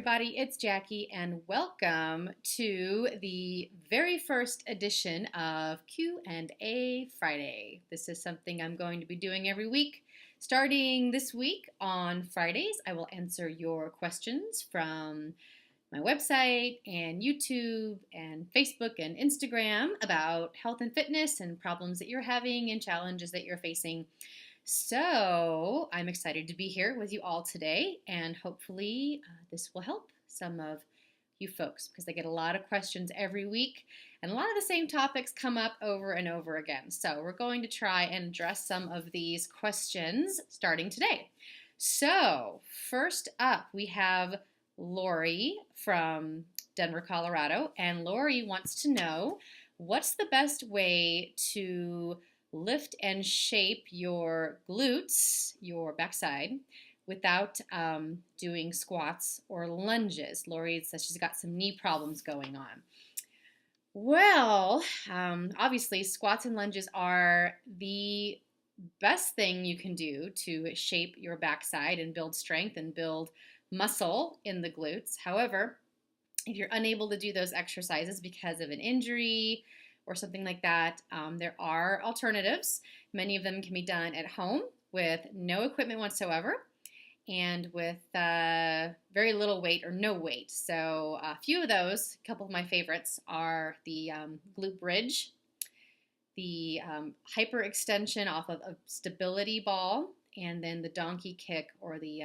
everybody, it's Jackie and welcome to the very first edition of Q&A Friday. This is something I'm going to be doing every week. Starting this week on Fridays, I will answer your questions from my website and YouTube and Facebook and Instagram about health and fitness and problems that you're having and challenges that you're facing. So I'm excited to be here with you all today, and hopefully this will help some of you folks because I get a lot of questions every week and a lot of the same topics come up over and over again. So we're going to try and address some of these questions starting today. So first up, we have Lori from Denver, Colorado, and Lori wants to know, what's the best way to lift and shape your glutes, your backside, without doing squats or lunges? Lori says she's got some knee problems going on. Well, obviously squats and lunges are the best thing you can do to shape your backside and build strength and build muscle in the glutes. However, if you're unable to do those exercises because of an injury or something like that, there are alternatives. Many of them can be done at home with no equipment whatsoever and with very little weight or no weight. So a few of those, a couple of my favorites are the glute bridge, the hyperextension off of a stability ball, and then the donkey kick or the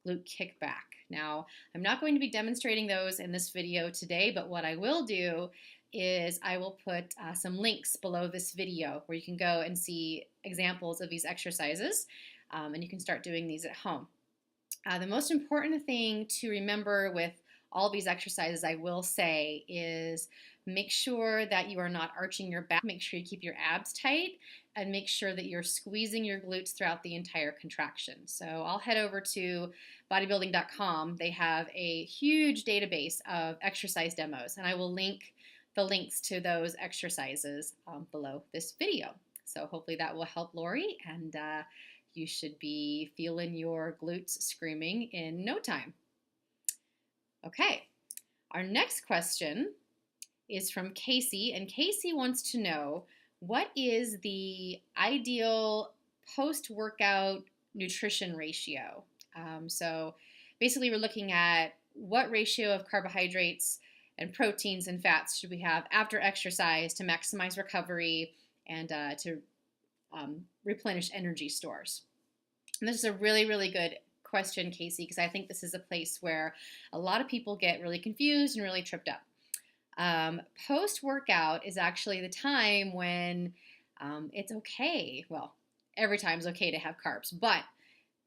glute kickback. Now, I'm not going to be demonstrating those in this video today, but what I will do is I will put some links below this video where you can go and see examples of these exercises, and you can start doing these at home. The most important thing to remember with all these exercises, I will say, is make sure that you are not arching your back. Make sure you keep your abs tight and make sure that you're squeezing your glutes throughout the entire contraction. So I'll head over to bodybuilding.com. They have a huge database of exercise demos, and I will link the links to those exercises below this video. So hopefully that will help Lori, and you should be feeling your glutes screaming in no time. Okay, our next question is from Casey, and Casey wants to know, what is the ideal post-workout nutrition ratio? So basically we're looking at what ratio of carbohydrates and proteins and fats should we have after exercise to maximize recovery and to replenish energy stores. And this is a really, really good question, Casey, because I think this is a place where a lot of people get really confused and really tripped up. Post-workout is actually the time when it's okay. Well, every time is okay to have carbs, but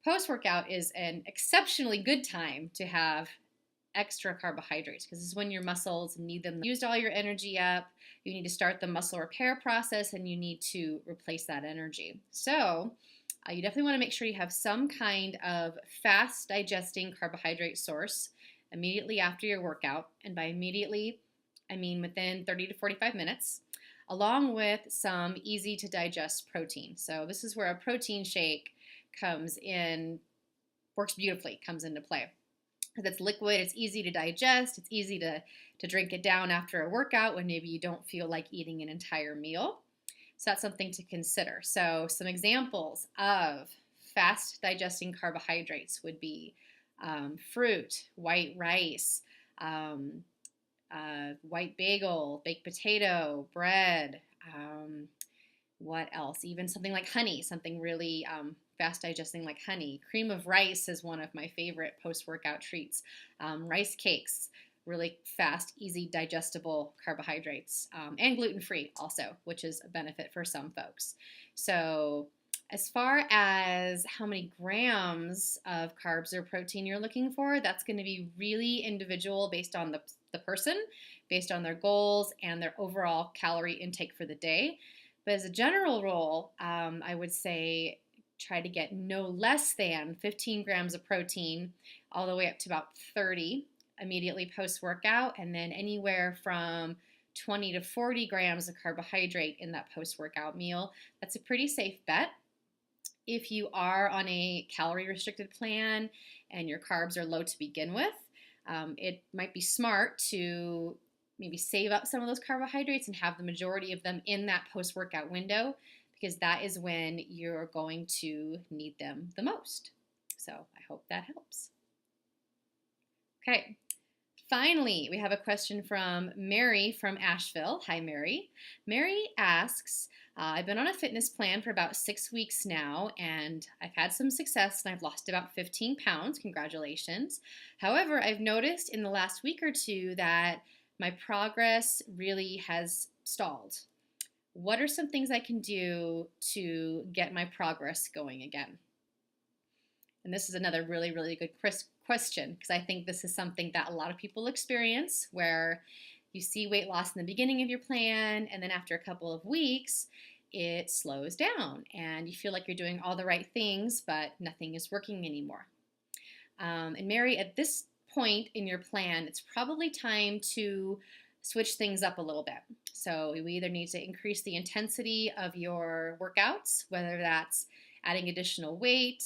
post-workout is an exceptionally good time to have extra carbohydrates because this is when your muscles need them. Used all your energy up, you need to start the muscle repair process and you need to replace that energy. So you definitely want to make sure you have some kind of fast digesting carbohydrate source immediately after your workout, and by immediately I mean within 30 to 45 minutes, along with some easy to digest protein. So this is where a protein shake comes in, works beautifully, comes into play. Because it's liquid, it's easy to digest, it's easy to drink it down after a workout when maybe you don't feel like eating an entire meal. So that's something to consider. So some examples of fast digesting carbohydrates would be fruit, white rice, white bagel, baked potato, bread, what else? Even something like honey, something really fast digesting like honey. Cream of rice is one of my favorite post-workout treats. Rice cakes, really fast, easy, digestible carbohydrates, and gluten-free also, which is a benefit for some folks. So as far as how many grams of carbs or protein you're looking for, that's going to be really individual based on the person, based on their goals and their overall calorie intake for the day. But as a general rule, I would say try to get no less than 15 grams of protein all the way up to about 30 immediately post-workout, and then anywhere from 20 to 40 grams of carbohydrate in that post-workout meal. That's a pretty safe bet. If you are on a calorie restricted plan and your carbs are low to begin with, It might be smart to maybe save up some of those carbohydrates and have the majority of them in that post-workout window, because that is when you're going to need them the most. So I hope that helps. Okay. Finally, we have a question from Mary from Asheville. Hi, Mary. Mary asks, I've been on a fitness plan for about 6 weeks now, and I've had some success, and I've lost about 15 pounds. Congratulations. However, I've noticed in the last week or two that my progress really has stalled. What are some things I can do to get my progress going again? And this is another really, really good question, because I think this is something that a lot of people experience, where you see weight loss in the beginning of your plan, and then after a couple of weeks, it slows down, and you feel like you're doing all the right things, but nothing is working anymore. And Mary, at this point in your plan, it's probably time to switch things up a little bit. So we either need to increase the intensity of your workouts, whether that's adding additional weight,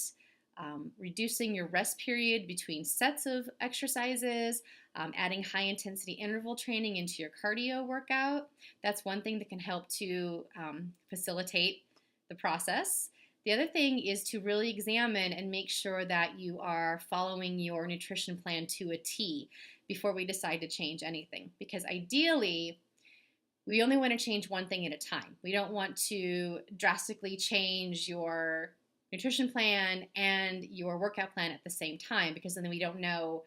reducing your rest period between sets of exercises, adding high intensity interval training into your cardio workout. That's one thing that can help to facilitate the process. The other thing is to really examine and make sure that you are following your nutrition plan to a T before we decide to change anything. Because ideally, we only want to change one thing at a time. We don't want to drastically change your nutrition plan and your workout plan at the same time, because then we don't know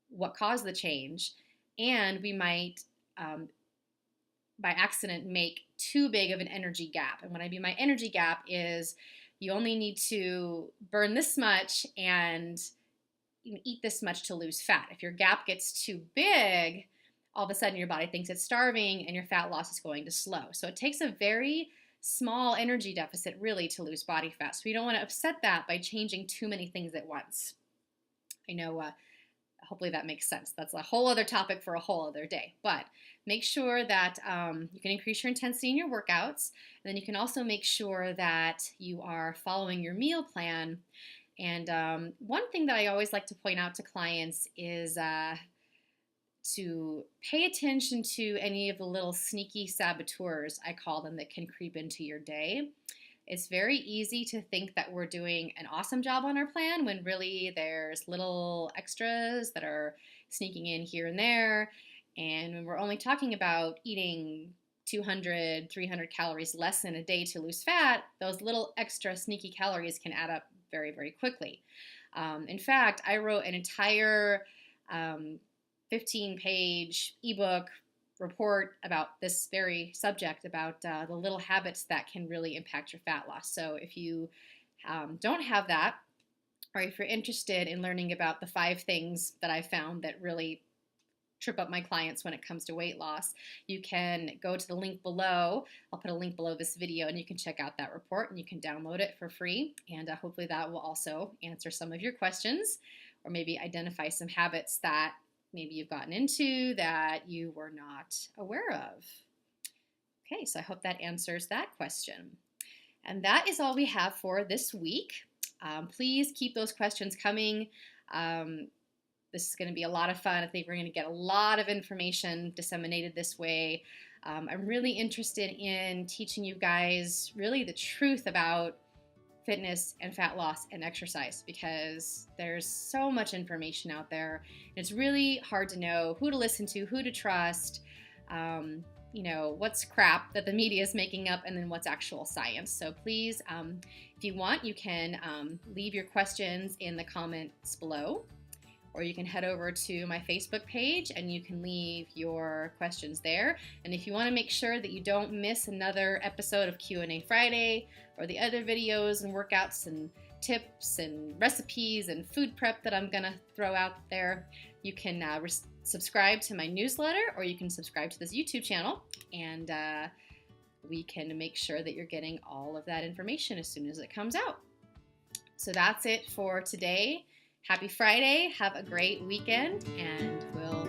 what caused the change, and we might by accident make too big of an energy gap. And what I mean by energy gap is you only need to burn this much and eat this much to lose fat. If your gap gets too big, all of a sudden your body thinks it's starving and your fat loss is going to slow. So it takes a very small energy deficit really to lose body fat. So we don't want to upset that by changing too many things at once. I know, hopefully that makes sense. That's a whole other topic for a whole other day. But make sure that you can increase your intensity in your workouts. And then you can also make sure that you are following your meal plan. And one thing that I always like to point out to clients is to pay attention to any of the little sneaky saboteurs, I call them, that can creep into your day. It's very easy to think that we're doing an awesome job on our plan when really there's little extras that are sneaking in here and there. And when we're only talking about eating 200, 300 calories less in a day to lose fat, those little extra sneaky calories can add up very, very quickly. In fact, I wrote an entire 15-page ebook report about this very subject, about the little habits that can really impact your fat loss. So if you don't have that, or if you're interested in learning about the 5 things that I found that really trip up my clients when it comes to weight loss, you can go to the link below. I'll put a link below this video, and you can check out that report, and you can download it for free. And hopefully that will also answer some of your questions, or maybe identify some habits that maybe you've gotten into that you were not aware of. Okay, so I hope that answers that question. And that is all we have for this week. Please keep those questions coming. This is going to be a lot of fun. I think we're going to get a lot of information disseminated this way. I'm really interested in teaching you guys really the truth about fitness and fat loss and exercise, because there's so much information out there. And it's really hard to know who to listen to, who to trust, what's crap that the media is making up, and then what's actual science. So please, if you want, you can leave your questions in the comments below, or you can head over to my Facebook page and you can leave your questions there. And if you want to make sure that you don't miss another episode of Q&A Friday, or the other videos and workouts and tips and recipes and food prep that I'm going to throw out there, you can subscribe to my newsletter, or you can subscribe to this YouTube channel, and we can make sure that you're getting all of that information as soon as it comes out. So that's it for today. Happy Friday, have a great weekend, and we'll